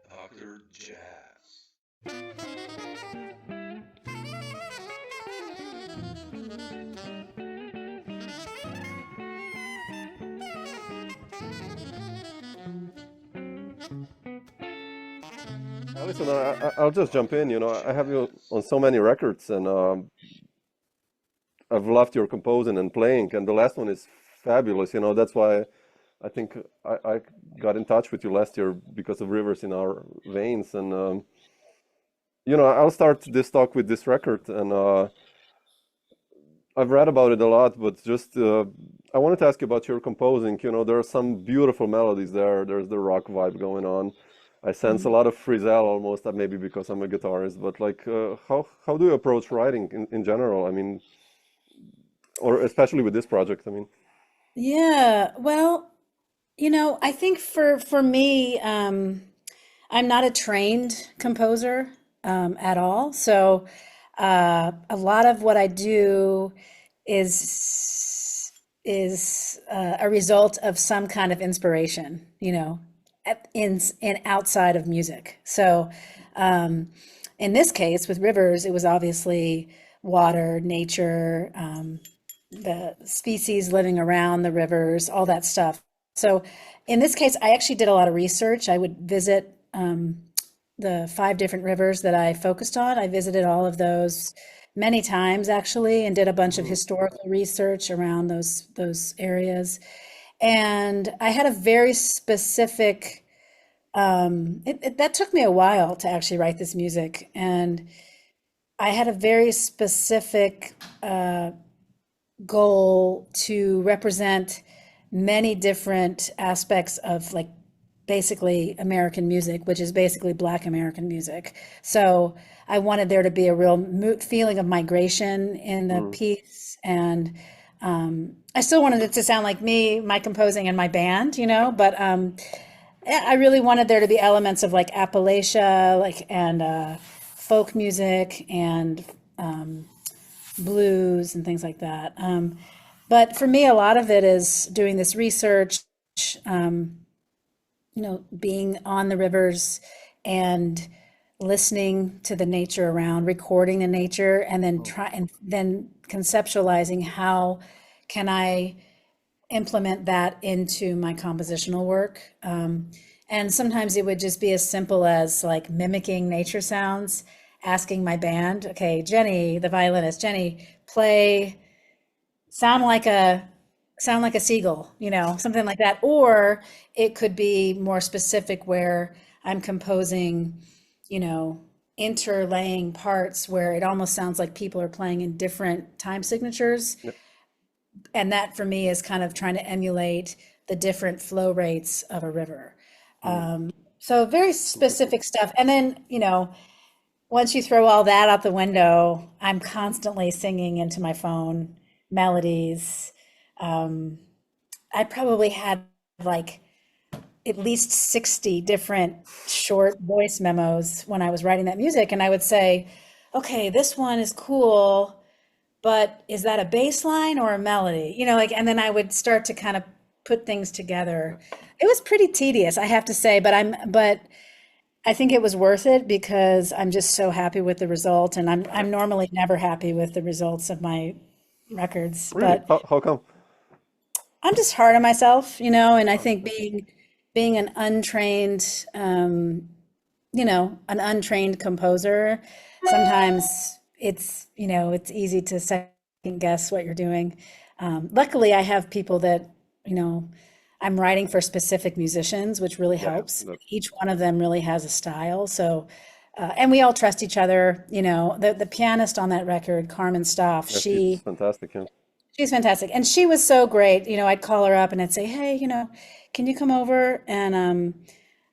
Dr. Jazz. Listen, I'll just jump in. I have you on so many records, and I've loved your composing and playing, and the last one is fabulous. That's why I think I got in touch with you last year because of rivers in our veins. And I'll start this talk with this record, and I've read about it a lot, but just I wanted to ask you about your composing. There are some beautiful melodies there. There's the rock vibe going on. I sense a Mhm. lot of frisell almost. That maybe because I'm a guitarist, but like, how do you approach writing in general? I mean, or especially with this project. I mean, Yeah, well, I think for me, I'm not a trained composer at all. So a lot of what I do is a result of some kind of inspiration, in outside of music. So in this case, with rivers, it was obviously water, nature, the species living around the rivers, all that stuff. So in this case, I actually did a lot of research. I would visit the five different rivers that I focused on. I visited all of those many times actually, and did a bunch of mm, historical research around those areas. And I had a very specific. That took me a while to actually write this music, and I had a very specific goal to represent many different aspects of like basically American music, which is basically Black American music. So I wanted there to be a real feeling of migration in the mm, piece. And I still wanted it to sound like me, my composing, and my band, but yeah, I really wanted there to be elements of like Appalachia, like, and folk music and blues and things like that. But for me, a lot of it is doing this research, um, being on the rivers and listening to the nature around, recording the nature, and then mm, try and then conceptualizing how can I implement that into my compositional work. And sometimes it would just be as simple as like mimicking nature sounds, asking my band, okay, Jenny, the violinist, Jenny, play sound like a sound like a seagull, something like that. Or it could be more specific where I'm composing, you know, interlaying parts where it almost sounds like people are playing in different time signatures. yep, And that for me is kind of trying to emulate the different flow rates of a river. mm, So very interesting. specific stuff. And then, once you throw all that out the window, I'm constantly singing into my phone melodies. Um, I probably had like at least 60 different short voice memos when I was writing that music. And I would say, okay, this one is cool, but is that a bass line or a melody? Like, and then I would start to kind of put things together. It was pretty tedious, I have to say, but I think it was worth it because I'm just so happy with the result. And I'm normally never happy with the results of my records, Really? but How come? I'm just hard on myself, and I Oh, think okay. being an untrained composer, sometimes it's easy to second guess what you're doing. Luckily, I have people that, you know, I'm writing for specific musicians, which really Yeah, helps. that, Each one of them really has a style. So, and we all trust each other. The pianist on that record, Carmen Stoff, yeah, she's she fantastic. Yeah. She's fantastic. And she was so great. I'd call her up and I'd say, hey, can you come over? And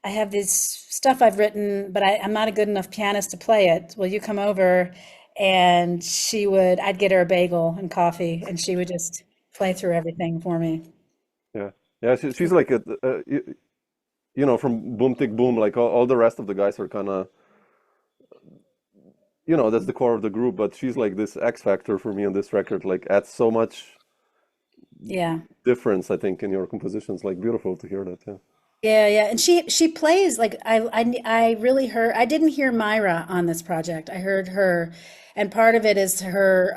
I have this stuff I've written, but I'm not a good enough pianist to play it. Will you come over? And I'd get her a bagel and coffee, and she would just play through everything for me. Yeah, yeah, she's like from Boom Tick Boom, like all the rest of the guys are kind of, that's the core of the group, but she's like this X factor for me on this record, like adds so much. Yeah. difference, I think, in your compositions. Like beautiful to hear that. Yeah. Yeah, and she plays like I really heard I didn't hear Myra on this project. I heard her, and part of it is her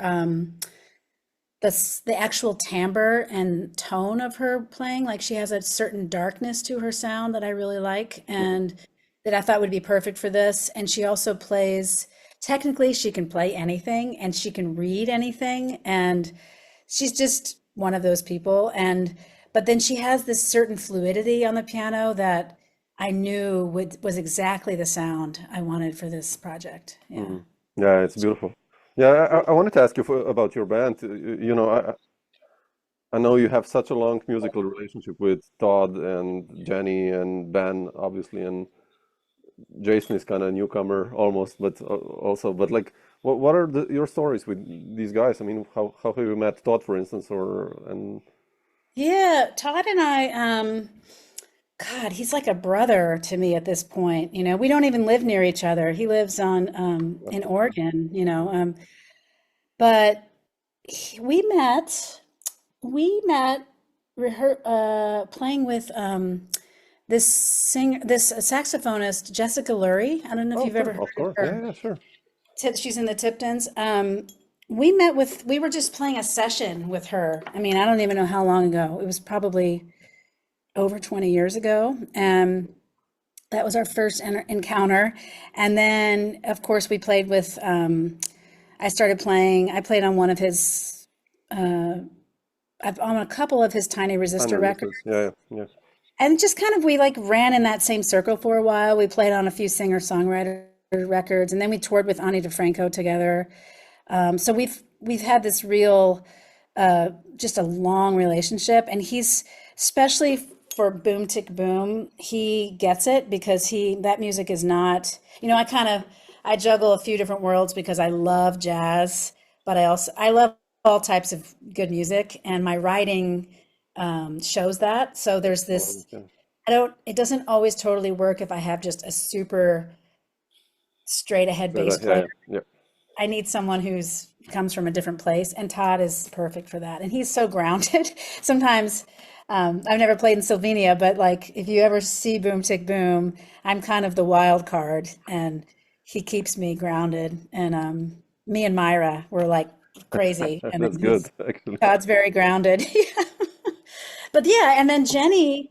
the actual timbre and tone of her playing. Like she has a certain darkness to her sound that I really like, and that I thought would be perfect for this. And she also plays, technically she can play anything and she can read anything, and she's just one of those people. And but then she has this certain fluidity on the piano that I knew was exactly the sound I wanted for this project. Yeah. Hmm. Yeah, it's beautiful. Yeah, I wanted to ask you about your band. You know, I know you have such a long musical relationship with Todd and Jenny and Ben, obviously, and Jason is kind of a newcomer almost, but also, but like, what are your stories with these guys? I mean, how have you met Todd, for instance, or and Yeah, Todd and I, God, he's like a brother to me at this point. You know, we don't even live near each other. He lives on in Oregon, but we met playing with this saxophonist, Jessica Lurie. I don't know if oh, you've ever sure, heard of of course, her. yeah, yeah, sure. She's in the Tiptons. We were just playing a session with her. I mean, I don't even know how long ago. It was probably over 20 years ago. That was our first encounter. And then, of course, we played with, I played on one of his, on a couple of his Tiny Time Resistor records. resistors, yeah, yeah, yeah. And just kind of, we like ran in that same circle for a while. We played on a few singer-songwriter records, and then we toured with Ani DeFranco together. So we've had this real, just a long relationship, and he's, especially for Boom Tick Boom, he gets it because that music is not, I juggle a few different worlds because I love jazz, but I love all types of good music, and my writing shows that. So there's I love this, it, yeah. it doesn't always totally work if I have just a super straight ahead So bass yeah, player. yeah, yeah. I need someone who's comes from a different place, and Todd is perfect for that. And he's so grounded. Sometimes I've never played in Slovenia, but like if you ever see Boom Tick Boom, I'm kind of the wild card, and he keeps me grounded. And me and Myra were like crazy, and That's then good, actually. Todd's very grounded. But yeah, and then Jenny,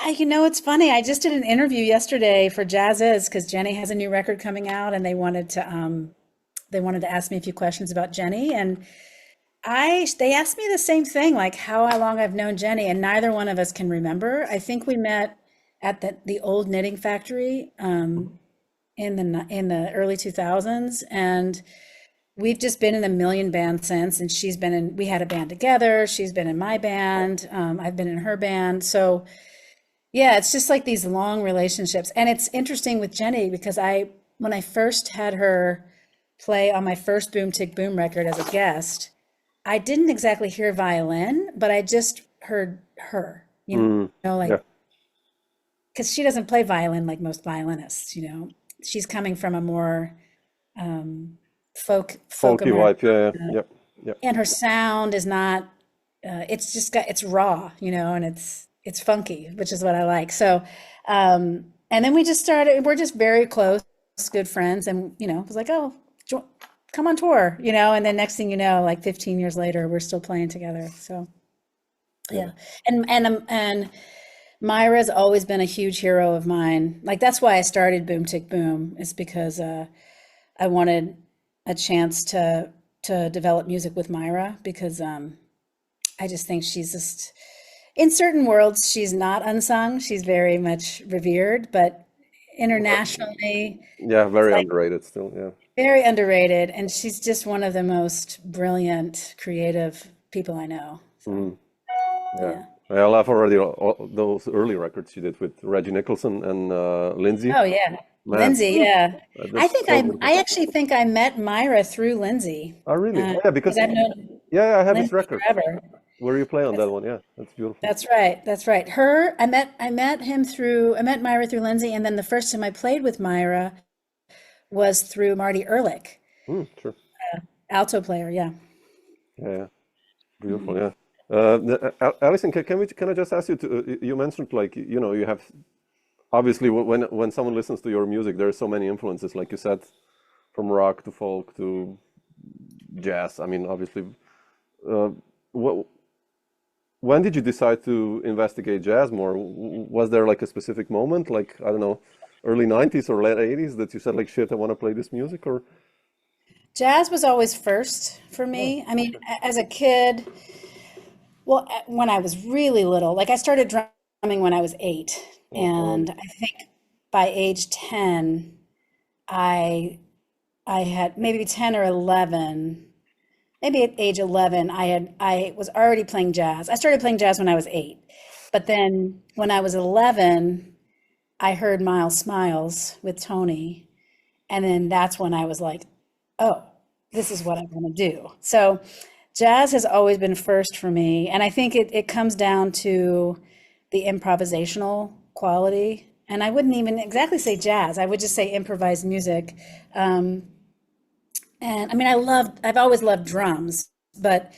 it's funny. I just did an interview yesterday for Jazz Is because Jenny has a new record coming out, and they wanted to ask me a few questions about Jenny, and they asked me the same thing, like how long I've known Jenny, and neither one of us can remember. I think we met at the old knitting factory in the early 2000s, and we've just been in a million bands since. And we had a band together. She's been in my band. I've been in her band. So yeah, it's just like these long relationships. And it's interesting with Jenny because when I first had her play on my first Boom Tick Boom record as a guest, I didn't exactly hear violin, but I just heard her, Mm, like, yeah, because she doesn't play violin like most violinists. She's coming from a more folk folky American, vibe, yeah, yeah, yeah, and her sound is not, it's raw, and it's funky, which is what I like. So, and then we're just very close, good friends, and it was like, oh, come on tour, and then next thing you know, like 15 years later, we're still playing together. So yeah. yeah, and Myra's always been a huge hero of mine. Like that's why I started Boom Tick Boom, is because I wanted a chance to develop music with Myra, because I just think she's just, in certain worlds, she's not unsung. She's very much revered, but internationally, Yeah, it's very like underrated still. Yeah. very underrated. And she's just one of the most brilliant, creative people I know. So, Mhm. Yeah. yeah. I love already all those early records you did with Reggie Nicholson and Lindsay. Oh, yeah. Man, Lindsay, whew, yeah. I that's think so beautiful. I actually think I met Myra through Lindsay. Oh, really? Oh, yeah, Because because I've known yeah, I have his Lindsay record forever. where you play on That's that one. Yeah, that's beautiful. That's right. That's right. I met Myra through Lindsay, and then the first time I played with Myra was through Marty Ehrlich, Mm, sure. alto player. Yeah. Yeah, yeah. Beautiful. Mhm. Yeah. Alison, can I just ask you to, you mentioned like, you know, you have obviously when someone listens to your music, there are so many influences, like you said, from rock to folk to jazz. I mean, obviously, uh, what, when did you decide to investigate jazz more? Was there like a specific moment, like, I don't know, early 90s or late 80s that you said like, shit, I want to play this music or? Jazz was always first for Oh, me. I mean, okay. as a kid, well, when I was really little, like I started drumming when I was 8, Oh, so early. and I think by age 10, I I had maybe 10 or 11. Maybe at age 11, I was already playing jazz. I started playing jazz when I was 8. But then when I was 11, I heard Miles Smiles with Tony, and then that's when I was like, "Oh, this is what I want to do." So jazz has always been first for me, and I think it comes down to the improvisational quality. And I wouldn't even exactly say jazz. I would just say improvised music. Um, and I mean, I've always loved drums, but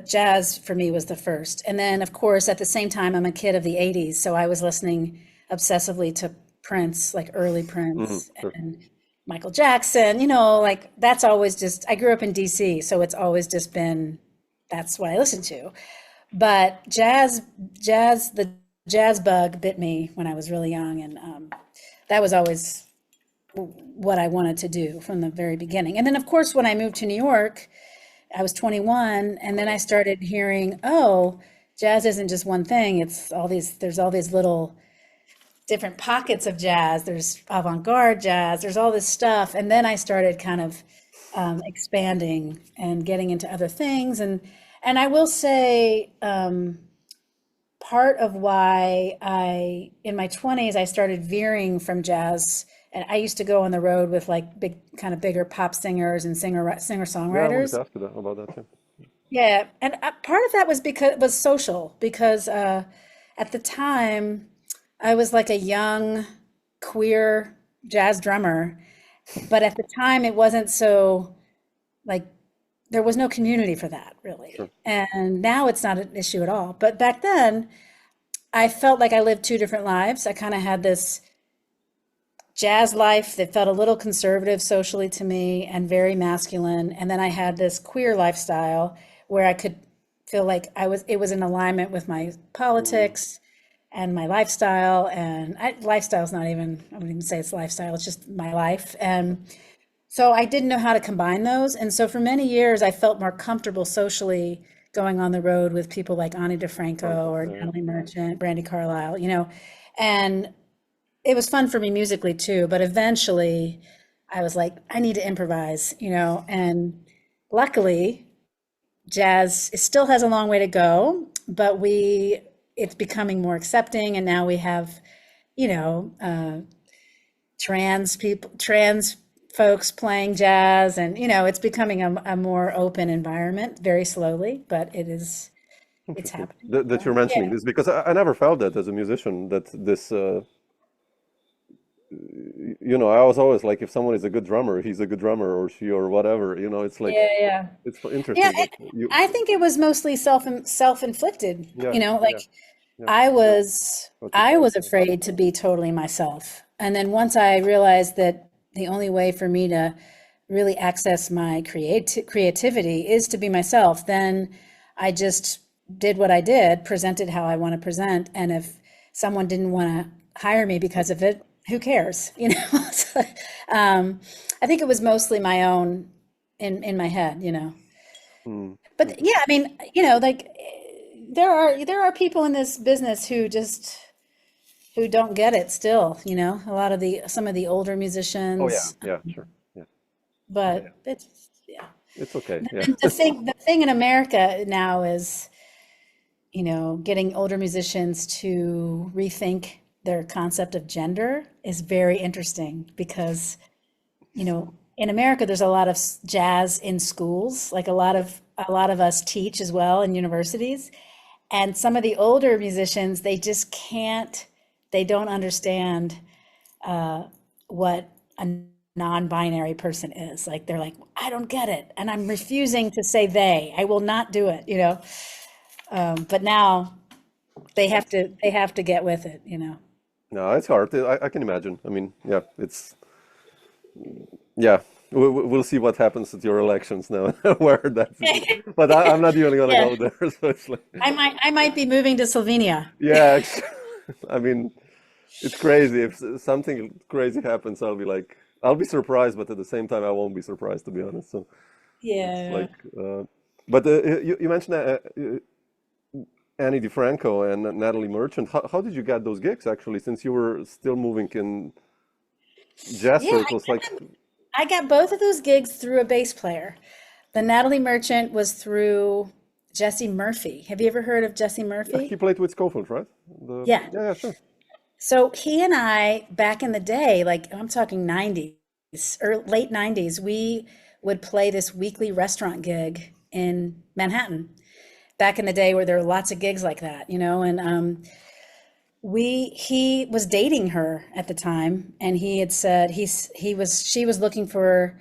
jazz for me was the first. And then, of course, at the same time, I'm a kid of the 80s, so I was listening obsessively to Prince, like early Hmm. Prince Sure. and Michael Jackson, like that's always just, I grew up in DC, so it's always just been, that's what I listened to. But the jazz bug bit me when I was really young, and that was always what I wanted to do from the very beginning. And then, of course, when I moved to New York, I was 21, and then I started hearing, oh, jazz isn't just one thing. There's all these little different pockets of jazz. There's avant-garde jazz. There's all this stuff. And then I started kind of expanding and getting into other things. And I will say, part of why in my 20s, I started veering from jazz. And I used to go on the road with like kind of bigger pop singers and Yeah, I wanted singer-songwriters. to ask you that about that too. Yeah, and part of that was because was social, because at the time I was like a young queer jazz drummer, but at the time it wasn't so, like, there was no community for that really. Sure. And now it's not an issue at all. But back then I felt like I lived two different lives. I kind of had this jazz life that felt a little conservative socially to me and very masculine. And then I had this queer lifestyle where I could feel like it was in alignment with my Mm. politics and my lifestyle. And lifestyle's not even, I wouldn't even say it's lifestyle, it's just my life. And so I didn't know how to combine those. And so for many years, I felt more comfortable socially going on the road with people like Ani DeFranco Franco. or Yeah, yeah. Natalie Merchant, Brandy Carlisle, and it was fun for me musically too, but eventually I was like, I need to improvise, and luckily jazz, it still has a long way to go, but it's becoming more accepting. And now we have, you know, uh, trans folks playing jazz, and, it's becoming a more open environment very slowly, but it's Interesting happening. that you're So, mentioning yeah. this because I never felt that as a musician that this you know, I was always like, if someone is a good drummer, he's a good drummer or she or whatever. You know, it's like Yeah, yeah. it's Yeah, interesting that you. I think it was mostly Yeah, self-inflicted, yeah, like yeah. What you I felt. was afraid to be totally myself. And then once I realized that the only way for me to really access my creativity is to be myself, then I just did what I did, presented how I want to present, and if someone didn't want to hire me because of it, who cares, So, um, I think it was mostly my own in my head. Mm, But yeah, interesting. I mean, like, there are people in this business who don't get it still, a lot of the some of the older Oh yeah, musicians, yeah, sure. Yeah, but it's, yeah. it's okay. Yeah. And the thing in America now is, getting older musicians to rethink their concept of gender is very interesting because, in America, there's a lot of jazz in schools, like a lot of us teach as well in universities. And some of the older musicians, they just can't, they don't understand what a non-binary person is. Like they're like, I don't get it. And I'm refusing to say they. I will not do it. But now they have to get with it, you know. No, it's hard. I can imagine. I mean, yeah, yeah. We'll see what happens at your elections now, where that's. But I'm not even gonna Yeah, go there. So it's like, I might be moving to Slovenia. yeah. I mean, it's crazy. If something crazy happens, I'll be surprised, but at the same time, I won't be surprised, to be honest. So it's Yeah. like, but you mentioned Annie DeFranco and Natalie Merchant. How did you get those gigs actually, since you were still moving in jazz Yeah, circles? Like, I got both of those gigs through a bass player. The Natalie Merchant was through Jesse Murphy. Have you ever heard of Jesse yeah, he Murphy? played with Scofield, right? Yeah. Yeah, yeah, sure. So he and I, back in the day, like I'm talking 90s or late 90s, we would play this weekly restaurant gig in Manhattan. Back in the day where there were lots of gigs like that, you know, and he was dating her at the time, and he had said he was she was looking for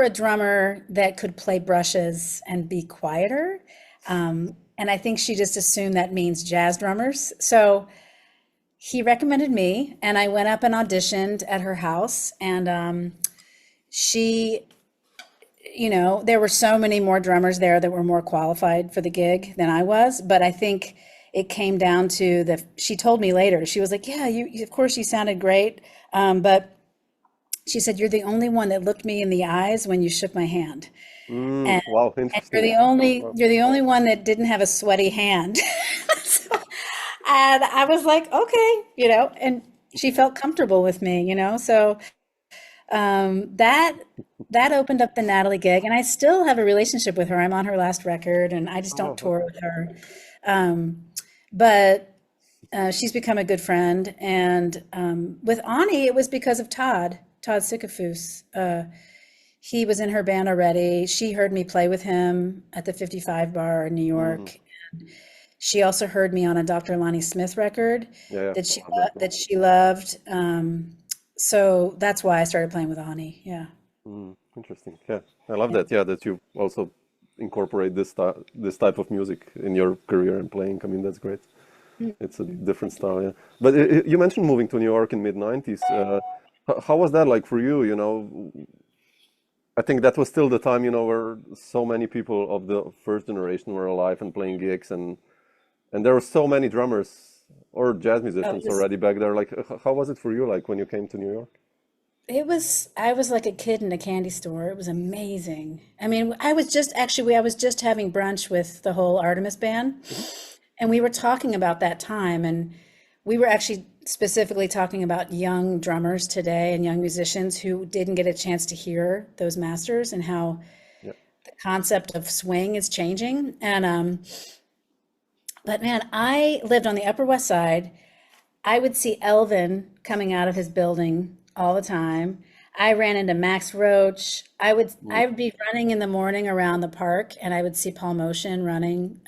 a drummer that could play brushes and be quieter. And I think she just assumed that means jazz drummers. So he recommended me, and I went up and auditioned at her house. And she, there were so many more drummers there that were more qualified for the gig than I was. But I think it came down to she told me later, she was like, yeah, of course you sounded great. But she said, you're the only one that looked me in the eyes when you shook my hand. And, Wow, and you're interesting. the only, Wow. you're the only one that didn't have a sweaty hand. So, and I was like, okay, and she felt comfortable with me, so that opened up the Natalie gig, and I still have a relationship with her. I'm on her last record, and I just don't Oh, okay. tour with her. But she's become a good friend, and with Ani, it was because of Todd Sickafoose. He was in her band already. She heard me play with him at the 55 bar in New Mm, York. She also heard me on a Dr. Lonnie Smith record yeah, yeah, that I love that. that she loved. So that's why I started playing with Ani. Yeah. Interesting. Yeah, I love Yeah. that. Yeah, that you also incorporate this type of music in your career and playing. I mean, that's great. It's a different style, yeah. But you mentioned moving to New York in mid 90s. How was that like for you? I think that was still the time, where so many people of the first generation were alive and playing gigs, and there were so many drummers or jazz Oh, musicians already back there. Like, how was it for you, like when you came to New York? I was like a kid in a candy store. It was amazing. I mean, I was just having brunch with the whole Artemis band, and we were talking about that time, and we were actually specifically talking about young drummers today and young musicians who didn't get a chance to hear those masters, and how Yeah. the concept of swing is changing. And but man, I lived on the Upper West Side. I would see Elvin coming out of his building all the time. I ran into Max Roach. Mm. I would be running in the morning around the park, and I would see Paul Motion running.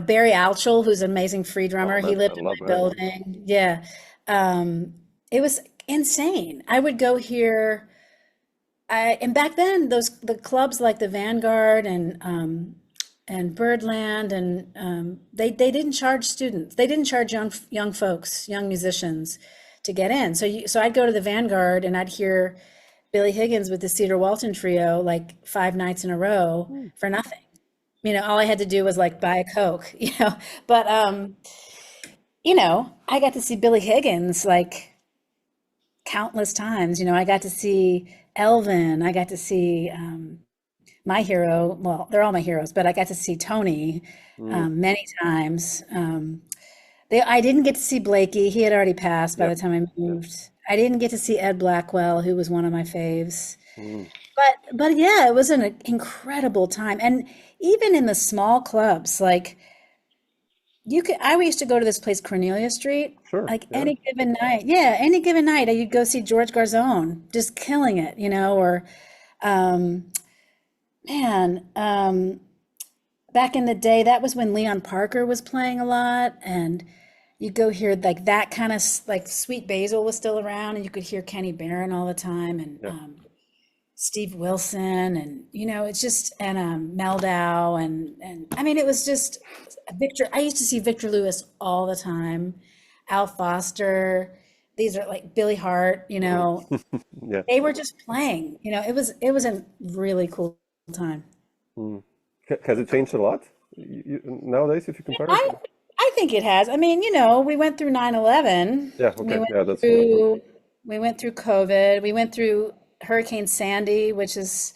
Barry Altschul, who's an amazing free Oh drummer, he man, I lived in love my Barry. building. Yeah. It was insane. I would go here. And back then, the clubs like the Vanguard and Birdland, and they didn't charge students. They didn't charge young folks, young musicians, to get in. So I'd go to the Vanguard, and I'd hear Billy Higgins with the Cedar Walton Trio like 5 nights in a row Mm. for nothing. All I had to do was like buy a Coke. But I got to see Billy Higgins like countless times. I got to see Elvin. I got to see my hero. Well, they're all my heroes, but I got to see Tony Mm. many times. I didn't get to see Blakey. He had already passed by Yeah, the time I yeah. moved. I didn't get to see Ed Blackwell, who was one of my faves. Mm. But yeah, it was an incredible time. And even in the small clubs, like I used to go to this place, Cornelia Street, Sure. like Yeah. any given night. Yeah, any given night, you'd go see George Garzone, just killing it, or um, man, back in the day, that was when Leon Parker was playing a lot, and you go hear like that kind of like Sweet Basil was still around, and you could hear Kenny Barron all the time, and Yeah. Steve Wilson, and it's just, and Meldau, and I mean, it was just Victor. I used to see Victor Lewis all the time, Al Foster. These are like Billy Hart. Yeah. They were just playing. It was a really cool time. Mm. Has it changed a lot nowadays if you compare I it? I think it has. I mean, we went through 9/11. Yeah, We okay. went Yeah, that's through we went through COVID. We went through Hurricane Sandy, which was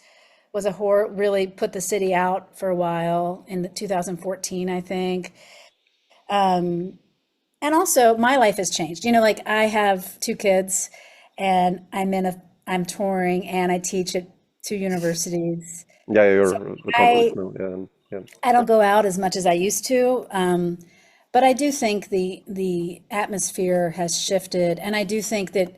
a horror, really put the city out for a while in the 2014, I think. Um, and also my life has changed. Like I have two kids and I'm touring and I teach at two universities. yeah, So you're the I compositional. Yeah, yeah. I don't go out as much as I used to. But I do think the atmosphere has shifted, and I do think that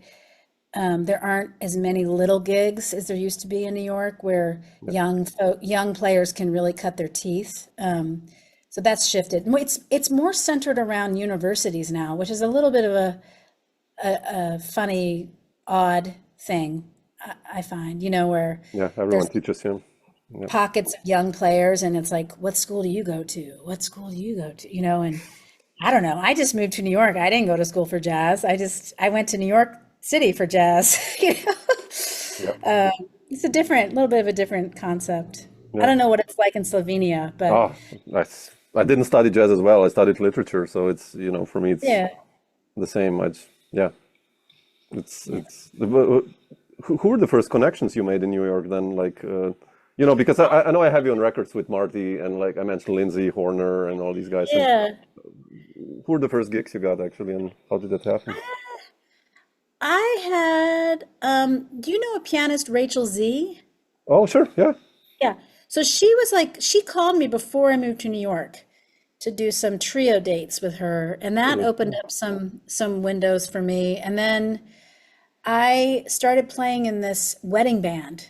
there aren't as many little gigs as there used to be in New York, where young players can really cut their teeth. So that's shifted. It's more centered around universities now, which is a little bit of a funny, odd thing, I find. Where Yeah, everyone there's teaches him. Yeah. pockets of young players, and it's like, what school do you go to? What school do you go to? And I don't know. I just moved to New York. I didn't go to school for jazz. I went to New York City for jazz. Yeah. It's a little bit of a different concept. I Yeah. don't know what it's like in Slovenia, but Oh, nice. I didn't study jazz as well. I studied literature, so it's, for me, it's yeah. the same. Yeah, who were the first connections you made in New York then? Like, because I know I have you on records with Marty and like I mentioned Lindsay Horner and all these guys. So Yeah. who were the first gigs you got actually, and how did that happen? I had, do you know a pianist, Rachel Z? Oh, sure. Yeah. Yeah. So she called me before I moved to New York to do some trio dates with her, and that Really? opened up some windows for me. And then I started playing in this wedding band.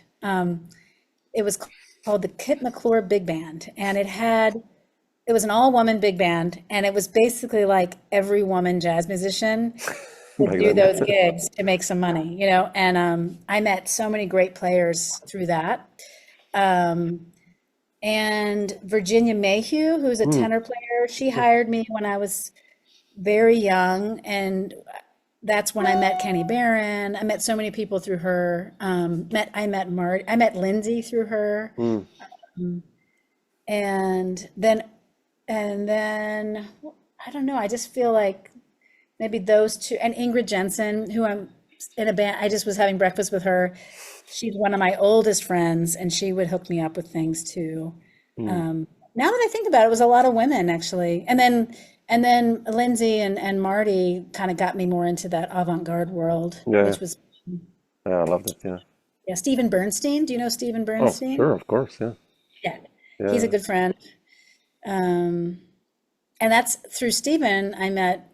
It was called the Kit McClure Big Band, and it was an all-woman big band, and it was basically like every woman jazz musician would Back do then. those gigs to make some money. And I met so many great players through that. Um, and Virginia Mayhew, who's a Mm, tenor player, she hired me when I was very young, and that's when I met Kenny Barron. I met so many people through her. I met Lindsay through her, mm. and then I don't know. I just feel like maybe those two, and Ingrid Jensen, who I'm in a band. I just was having breakfast with her. She's one of my oldest friends, and she would hook me up with things too. Mm. Now that I think about it, it was a lot of women actually, and then Lindsay and Marty kind of got me more into that avant-garde world, Yeah, which was, yeah, I love that. Yeah. yeah, Stephen Bernstein. Do you know Stephen Oh, Bernstein? sure, of course. Yeah. Yeah, he's a Yeah. good friend. Um, and that's through Stephen I met,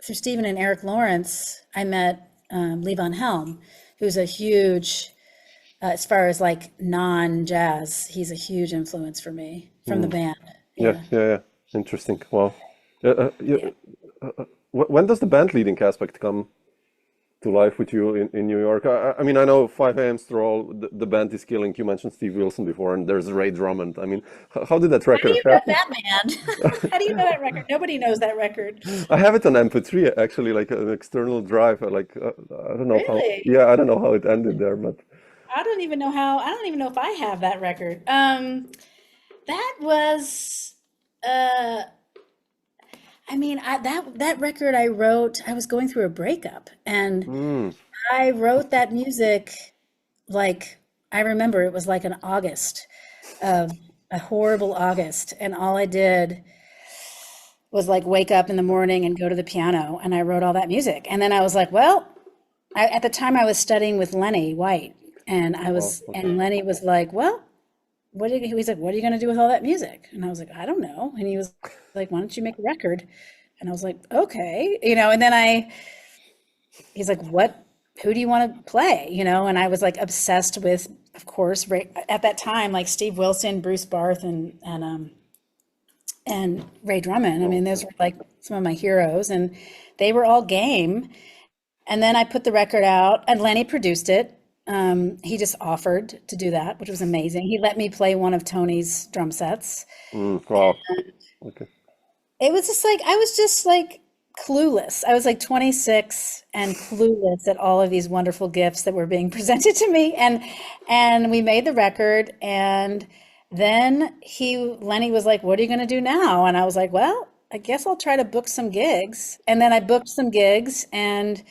through Stephen and Eric Lawrence, I met Levon Helm, who's a huge, as far as like non-jazz, he's a huge influence for me from the Mm. band. Yeah, Yeah, yeah, yeah. Interesting. Wow. yeah. When does the band leading aspect come to life with you in New York? I mean, I know 5 a.m. Stroll, the band is killing. You mentioned Steve Wilson before, and there's Ray Drummond. I mean, how did that How do record you know happen? that band? How do you know that record? Nobody knows that record. I have it on MP3 actually, like an external drive. I don't know how. Really? Yeah, I don't know how it ended there, but I don't even know if I have that record. That was, uh, I mean, that record I wrote, I was going through a breakup, and mm, I wrote that music like, I remember it was like an August, of a horrible August, and all I did was like wake up in the morning and go to the piano, and I wrote all that music. And then I was like, well, at the time I was studying with Lenny White, and oh, okay. Lenny was like, well, he's like, what are you going to do with all that music? And I was like, I don't know. And he was like, why don't you make a record? And I was like, okay, and then he's like, who do you want to play? And I was like obsessed with, of course, at that time, like Steve Wilson, Bruce Barth, and Ray Drummond. I Oh, mean, those yeah. were like some of my heroes, and they were all game. And then I put the record out, and Lenny produced it. He just offered to do that, which was amazing. He let me play one of Tony's drum sets. Wow. Okay. It was just like, I was just like clueless. I was like 26 and clueless at all of these wonderful gifts that were being presented to me. And we made the record. And then Lenny was like, what are you going to do now? And I was like, well, I guess I'll try to book some gigs. And then I booked some gigs, and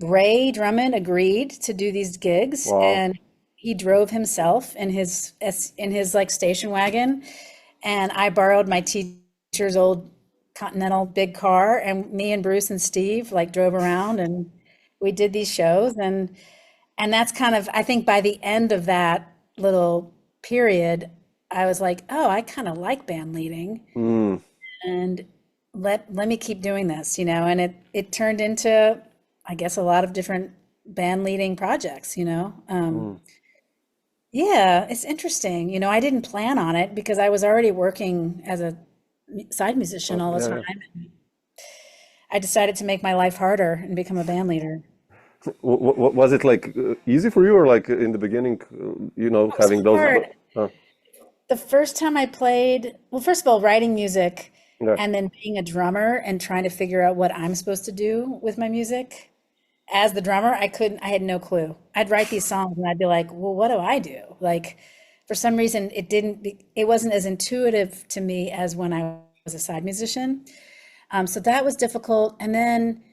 Ray Drummond agreed to do these gigs, Wow. and he drove himself in his like station wagon, and I borrowed my teacher's old Continental big car, and me and Bruce and Steve like drove around, and we did these shows, and that's kind of, I think by the end of that little period, I was like, oh, I kind of like band leading, and let me keep doing this, and it turned into, I guess, a lot of different band leading projects, Yeah, it's interesting. I didn't plan on it because I was already working as a side musician all the Yeah, time. I decided to make my life harder and become a band leader. Was it like easy for you, or like in the beginning, having those? Hard. Uh, The first time I played, well, first of all, writing music yeah. and then being a drummer and trying to figure out what I'm supposed to do with my music. As the drummer, I had no clue. I'd write these songs and I'd be like, well, what do I do? Like, for some reason, it wasn't as intuitive to me as when I was a side musician. So that was difficult. And then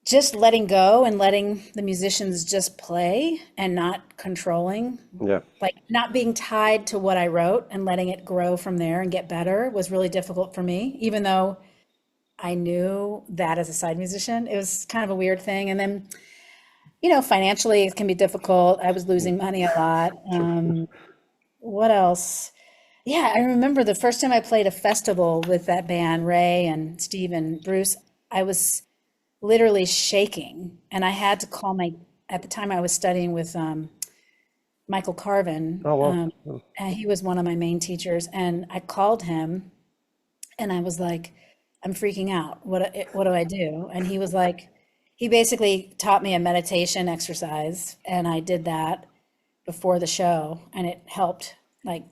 just letting go and letting the musicians just play and not controlling, Yeah. like not being tied to what I wrote and letting it grow from there and get better was really difficult for me, even though I knew that as a side musician. It was kind of a weird thing. And then, financially, it can be difficult. I was losing money a lot. What else? Yeah, I remember the first time I played a festival with that band, Ray and Steve and Bruce, I was literally shaking. And I had to call at the time I was studying with Michael Carvin. Oh, wow. And he was one of my main teachers. And I called him and I was like, I'm freaking out. What do I do? And he was like, he basically taught me a meditation exercise, and I did that before the show, and it helped like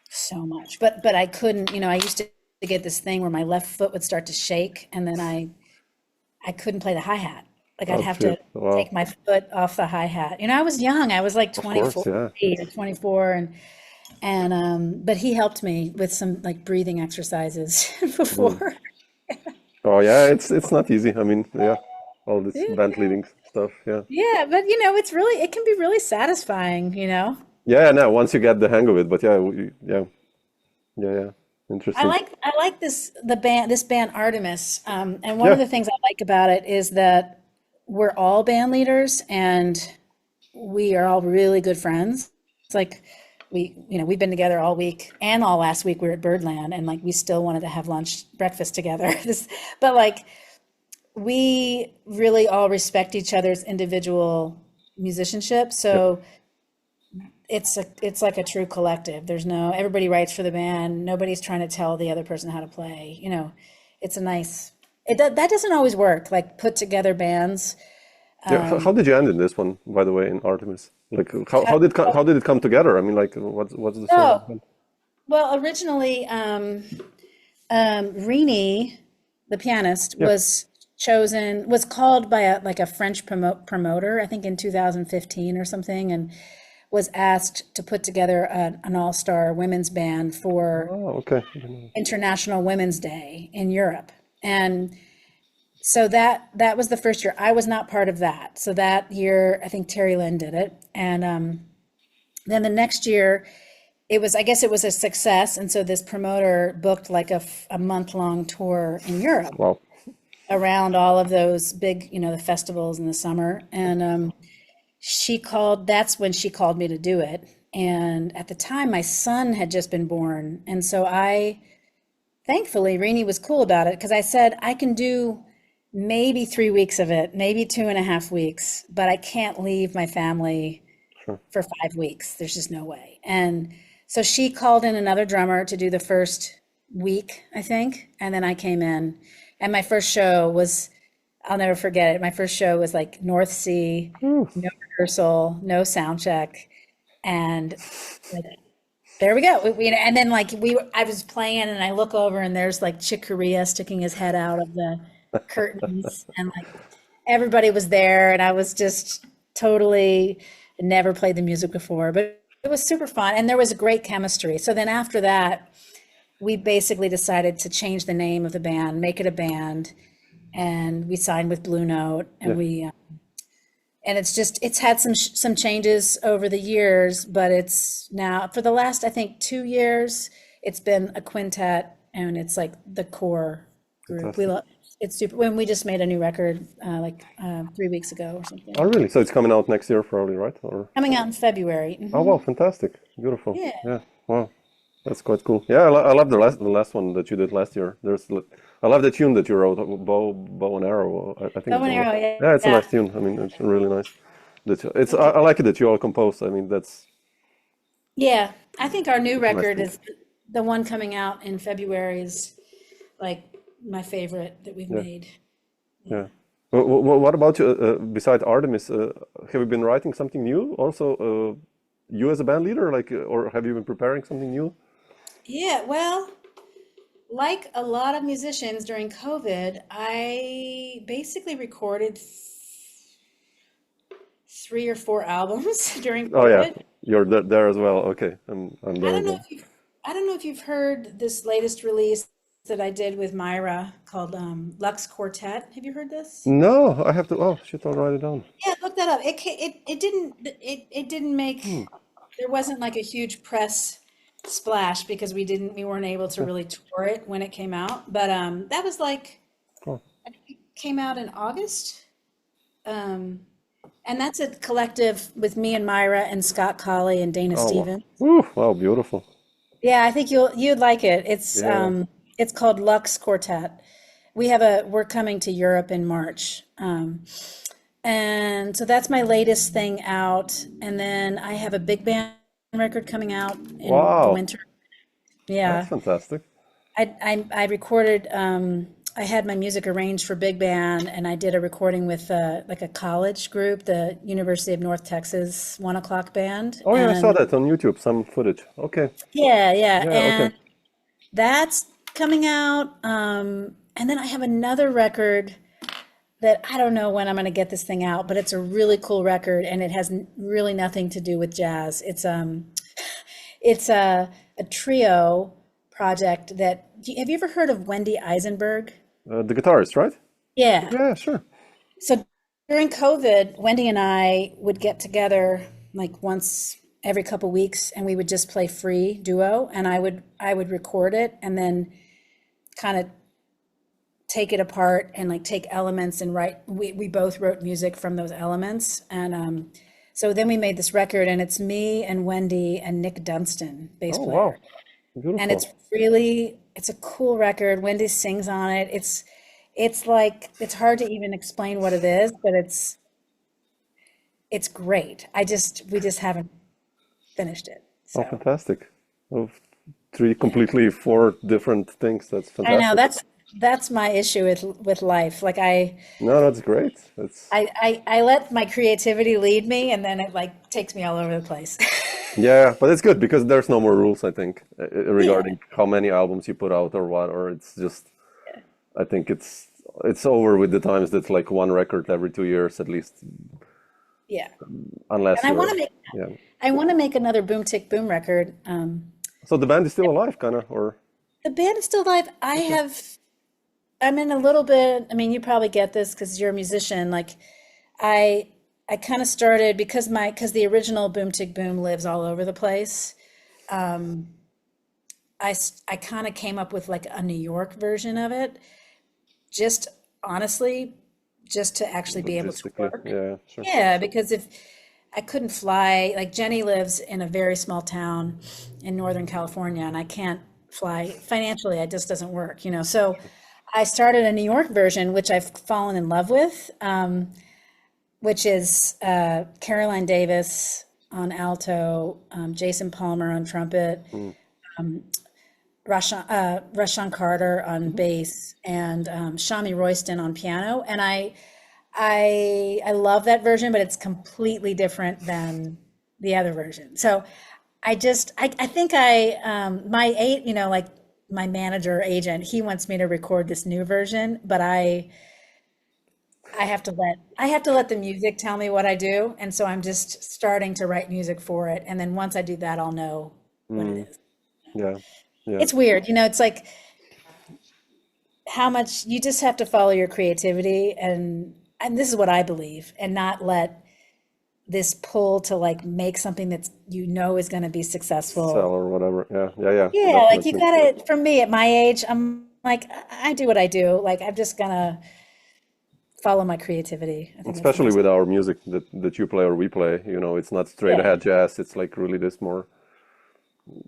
so much. But I couldn't, I used to get this thing where my left foot would start to shake, and then I couldn't play the hi-hat. Like I'd Oh, have shit. to Wow. take my foot off the hi-hat. I was young. I was like Of course, 24 yeah. or 24, and but he helped me with some like breathing exercises before. Oh, yeah. It's not easy. I mean, yeah, all this band leading stuff. Yeah. Yeah, but it can be really satisfying. Yeah. No, once you get the hang of it, but yeah, yeah, yeah, yeah. I Interesting. like I like this band Artemis. And one of Yeah. the things I like about it is that we're all band leaders and we are all really good friends. It's like we've been together all week and all last week we were at Birdland, and like we still wanted to have breakfast together. But like we really all respect each other's individual musicianship. Yeah. So it's like a true collective. Everybody writes for the band. Nobody's trying to tell the other person how to play. It's a nice, that doesn't always work, like put together bands. Yeah. How did you end in this one, by the way, in Artemis? Like, how did it come together? I mean, like, what's the Oh, story? well, originally, Rini, the pianist, Yeah. was called by a French promoter, I think in 2015 or something, and was asked to put together an all-star women's band for Oh, okay. International Women's Day in Europe. And so that was the first year. I was not part of that. So that year, I think Terry Lynn did it. And then the next year, I guess it was a success. And so this promoter booked like a month-long tour in Europe Wow. around all of those big, the festivals in the summer. And that's when she called me to do it. And at the time, my son had just been born. And so thankfully, Rini was cool about it because I said, I can do maybe 3 weeks of it, maybe 2.5 weeks, but I can't leave my family Sure. for 5 weeks. There's just no way. And so she called in another drummer to do the first week, I think. And then I came in, and my first show was, I'll never forget it. My first show was like North Sea, Ooh. Notre rehearsal, no sound check, and like, there we go. And then like I was playing and I look over and there's like Chick Corea sticking his head out of the curtains and like everybody was there and I was just totally never played the music before, but it was super fun and there was a great chemistry. So then after that, we basically decided to change the name of the band, make it a band, and we signed with Blue Note and and it's had some changes over the years, but it's now for the last, I think, 2 years, it's been a quintet and it's like the core group. Fantastic. We love it's super. When we just made a new record 3 weeks ago or something. Oh, really? So it's coming out next year, probably, right? Or Coming out in February. oh, wow, fantastic, beautiful. Yeah. Yeah, wow, that's quite cool. Yeah, I love the last one that you did last year. I love the tune that you wrote, bow and arrow. I think. Bow and arrow, yeah. Yeah, it's a nice tune. I mean, it's really nice. I like it that you all composed. I mean, that's Yeah, I think our new nice record thing. is the one coming out in February is like my favorite that we've Yeah, made. yeah. What about you? Besides Artemis, have you been writing something new? Also, you as a band leader, like, or have you been preparing something new? Yeah, well, like a lot of musicians during COVID, I basically recorded 3 or 4 albums during Oh yeah, COVID. you're there as well. Okay, I'm I there don't as know well. if you've I don't know if you've heard this latest release that I did with Myra called Lux Quartet. Have you heard this? No, I have to. Oh shit, I'll write it down. Yeah, look that up. It didn't Hmm. make there wasn't like a huge press splash because we weren't able to Okay. really tour it when it came out. But that was like Oh, I think it came out in August. Um, and that's a collective with me and Myra and Scott Colley and Dana oh wow. Stevens. Woo, wow, beautiful. Yeah, I think you'd like it. Yeah. It's called Lux Quartet. We're coming to Europe in March. And so that's my latest thing out. And then I have a big band record coming out in the Wow, winter. that's Yeah. fantastic. I recorded I had my music arranged for big band and I did a recording with like a college group, the University of North Texas 1 O'clock band. Oh yeah, I saw And that on YouTube, some footage. Okay. yeah. Yeah, okay. And that's coming out. And then I have another record that I don't know when I'm going to get this thing out, but it's a really cool record and it has really nothing to do with jazz. It's a trio project that have you ever heard of Wendy Eisenberg? The guitarist, right? Yeah. Yeah, sure. So during COVID, Wendy and I would get together like once every couple weeks and we would just play free duo and I would record it and then kind of take it apart and like take elements and write we both wrote music from those elements and so then we made this record and it's me and Wendy and Nick Dunstan, bass Oh wow, player. And beautiful. it's a cool record. Wendy sings on it. It's like it's hard to even explain what it is, but it's great. We just haven't finished it. Oh, So fantastic. Oh, three completely four different things. That's I know fantastic. that's my issue with life. Like No, that's great. That's I let my creativity lead me and then it like takes me all over the place. yeah, but it's good because there's no more rules, I think, Yeah, regarding how many albums you put out or what, or it's just, I think it's over with the times that's like one record every 2 years at least, yeah. unless And you're, yeah. I want to make another Boom Tick Boom record. So the band is still alive, kind of, or The band is still alive. okay. I'm in a little bit, I mean, you probably get this because you're a musician. Like I I kind of started because the original Boom Tick Boom lives all over the place. Um, I kind of came up with like a New York version of it, just honestly, just to actually be able to Logistically, work. yeah, sure. Yeah, because if I couldn't fly, like Jenny lives in a very small town in Northern California, and I can't fly financially, it just doesn't work, you know. So I started a New York version, which I've fallen in love with, which is Caroline Davis on alto, Jason Palmer on trumpet, Mm. Rashawn Carter on Hmm. bass, and Shami Royston on piano. And I I love that version, but it's completely different than the other version. So I think like my manager agent, he wants me to record this new version, but I have to let the music tell me what I do, and so I'm just starting to write music for it, and then once I do that, I'll know what it Mm, is. yeah, yeah. It's weird, it's like how much you just have to follow your creativity, and this is what I believe, and not let this pull to like make something that's is going to be Sell successful. or whatever. Yeah, yeah, yeah, Yeah, like you definitely. gotta, for me at my age, I'm like, I do what I do. Like I'm just gonna follow my creativity. I think that's the Especially most with our music that you play or we play, it's not straight yeah, ahead jazz. It's like really this more,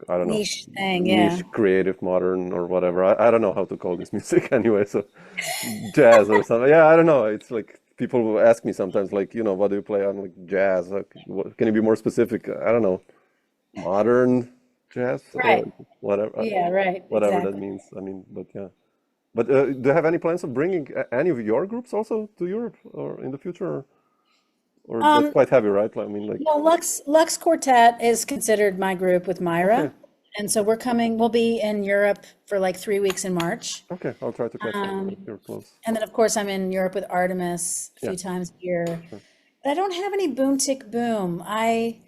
I don't know, niche thing. Yeah. niche, creative, modern or whatever. I don't know how to call this music anyway. So jazz or something. Yeah, I don't know. It's like people will ask me sometimes, like, what do you play? I'm like jazz. Like, can you be more specific? I don't know, modern jazz or Right. whatever, Yeah, right. whatever that Exactly. means. I mean, but yeah. But do you have any plans of bringing any of your groups also to Europe or in the future, or that's Um, quite heavy, right? I mean, like, well, Lux Quartet is considered my group with okay, Myra. And so we'll be in Europe for like 3 weeks in March. okay, I'll try to catch one if Um, you're close. and then of course I'm in Europe with Artemis a Yeah, few times a year. sure. But I don't have any boom tick boom. I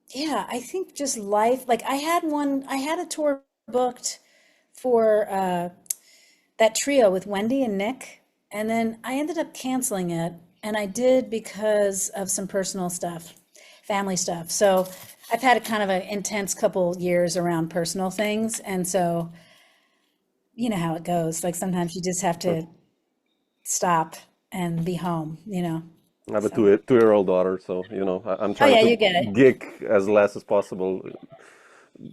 yeah, I think just life. Like I had a tour booked for that trio with Wendy and Nick, and then I ended up canceling it, and I did because of some personal stuff, family stuff. So I've had a kind of an intense couple years around personal things, and so you know how it goes. Like sometimes you just have Sure. to stop and be home. I have a So, two-year-old daughter, so I'm oh trying yeah, to you get it. gig as less as possible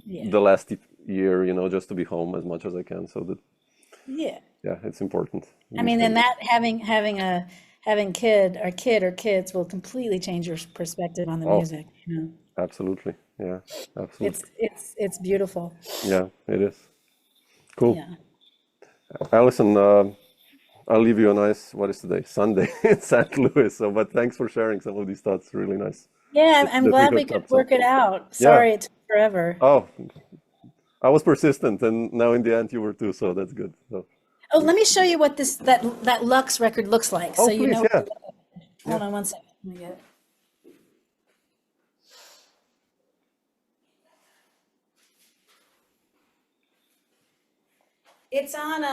Yeah, the last year, just to be home as much as I can. So that, yeah. yeah, it's important I these mean, then days. that having kid or kids will completely change your perspective on the Oh, music. absolutely. Yeah, absolutely. It's beautiful. Yeah, it is. Cool. Yeah. Allison, I'll leave you a nice, what is today? Sunday in St. Louis. So, but thanks for sharing some of these thoughts. Really nice Yeah, I'm that we glad we hooked could up. So, work it out. yeah. Sorry it took forever. Oh, I was persistent, and now in the end you were too. So that's good. So, Oh, let me show you what that Lux record looks like, oh, so you please, know. yeah, yeah. Hold on one second. Let me get it. It's on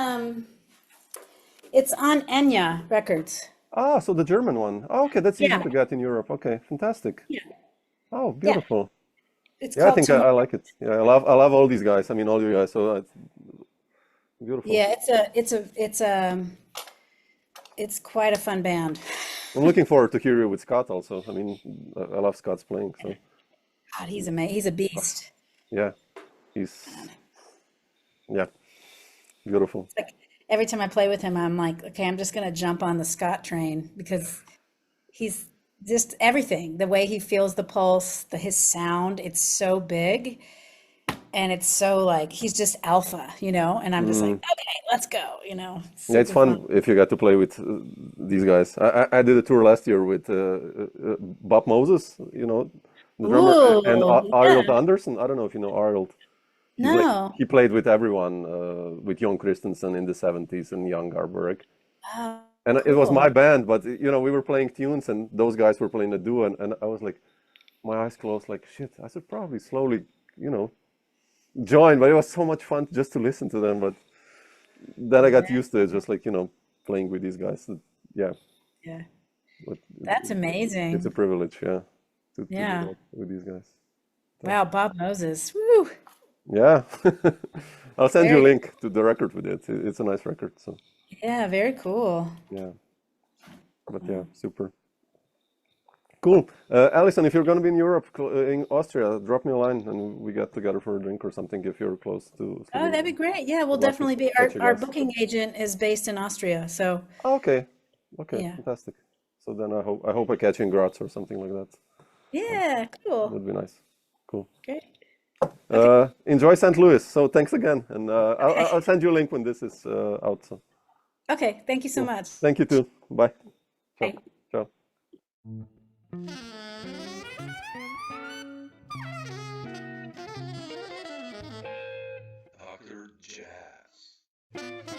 it's on Enya Records. Ah, so the German one. Oh, okay, that's easy Yeah, to get in Europe. Okay, fantastic. yeah, Oh, yeah. beautiful. It's Yeah, I called think I Tomorrow. like it. Yeah, I love all these guys. I mean, all you guys. So it's beautiful. Yeah, it's quite a fun band. I'm looking forward to hear you with Scott also. I mean, I love Scott's playing. So God, he's amazing. He's a beast. yeah, he's yeah, beautiful. Like every time I play with him, I'm like, okay, I'm just gonna jump on the Scott train because he's just everything. The way he feels the pulse, his sound, it's so big and it's so like he's just alpha. And I'm just like, Mm. okay, let's go. Yeah, it's Super fun. fun if you get to play with these guys. I did a tour last year with Bob Moses, the drummer, and Ooh, Arild yeah. Anderson. I don't know if you know Arild. He's like No. he played with everyone, with Jon Christensen in the '70s and Jan Garbarek. Oh, And it was my cool. band, but we were playing tunes, and those guys were playing a duo, and I was like, my eyes closed, like shit. I should probably slowly, you know, join. But it was so much fun just to listen to them. But then I got Yeah, used to it, just like playing with these guys. Yeah, yeah. but That's it's a amazing. privilege, yeah, to do Yeah. that with these guys. So, Wow, Bob Moses. Woo. yeah, I'll send you a Very, link to the record with it. It's a nice record. So yeah, very cool. yeah, but yeah, super. Cool. Alison, if you're going to be in Europe, in Austria, drop me a line and we get together for a drink or something if you're close to Oh, that'd be Slovenia. great. Yeah, we'll I'd love to definitely be. catch you Our guys. booking agent is based in Austria, so Oh, okay. Okay, yeah. fantastic. So then I hope I catch you in Graz or something like that. So Yeah, cool. that'd be nice. Cool. Great. Okay. Enjoy St. Louis. So thanks again, and I'll Okay. I'll send you a link when this is out. So Okay, thank you so Cool. much. Thank you too. Bye. Ciao. Bye. Ciao. Dr. Jazz.